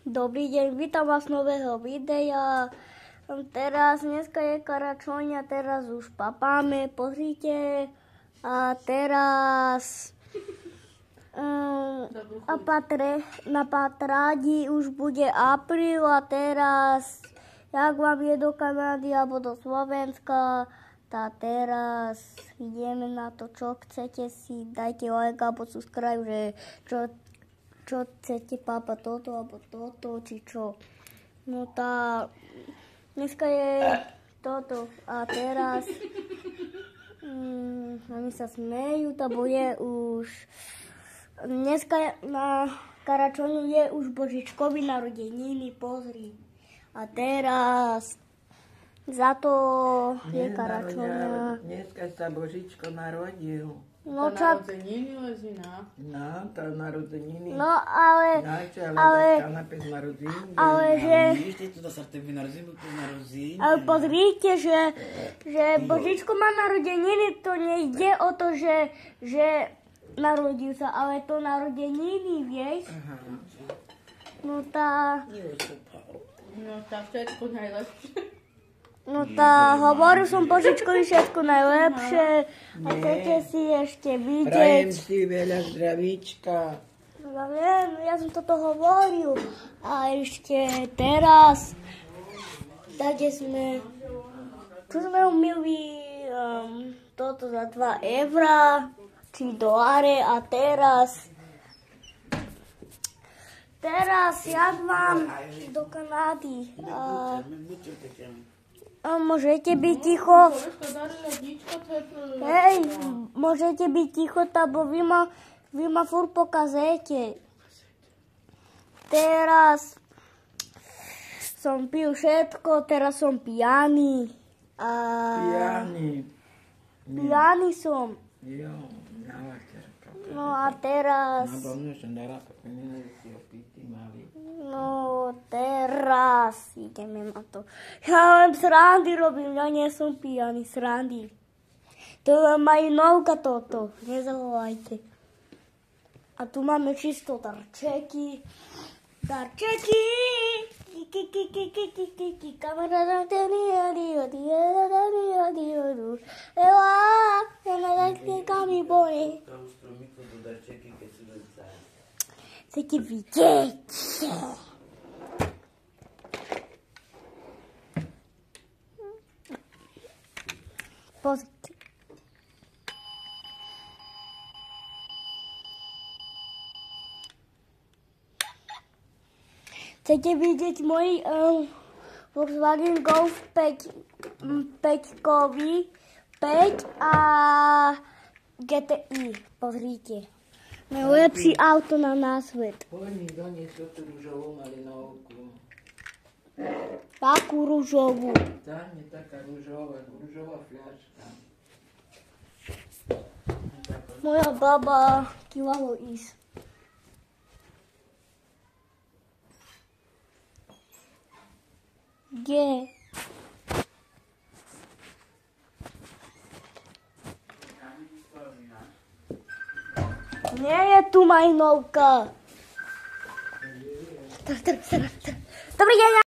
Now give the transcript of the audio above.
Dobrý deň, vítam vás z nového videa. Dneska je Karačoň a teraz už papáme, pozrite. A teraz na Patrádi už bude apríl a teraz, jak vám je do Kanady alebo do Slovenska, tak teraz ideme na to, čo chcete si, dajte like alebo subscribe, že čo chcete pápať toto alebo toto, či čo. No tá, dneska je toto a teraz oni sa smejú, to bude už, dneska na Karačoňu je už Božičkovi narodeniny, pozri. A teraz za to je Karačoňa. Dneska sa Božičko narodil. No to narodeniny lezina. No, to narodeniny. No, ale pozrite, že Božičko má narodeniny, to nejde o to, že narodil sa, ale to narodeniny, vieš? Aha. No tá... No tá všetko najlepšie. No tá, hovoril som Božičkovi všetko najlepšie a chcete si ešte vidieť. Prajem si veľa zdravíčka. Ja viem, ja som toto hovoril. A ešte teraz, takže sme, čo sme umili toto za 2 eurá, či doláre a teraz jak vám do Kanady. Môžete byť ticho. Hej, môžete byť ticho, lebo vy ma furt pokazujete. Teraz som pil všetko, teraz som pijaný. Pijaný som. Jo, na laterka. No a teraz... No teraz ideme na to. Ja len srandy robím, ja nie som pijaný, srandy. To je majnovka toto, nezavolajte. A tu máme čisto darčeky. Darčeky! Kamaráda, chcete vidieť. Pozrite. Chcete vidieť môj Volkswagen Golf 5-kový 5 a GTI. Pozrite. Najlepší auto na svet. Poď mi doniesť tú rúžovú malinovku. Takú rúžovú. Tá je taká rúžová fľaška. Moja baba kývalo ísť. Kde? Nie je tu majnovka. Dobrý deň.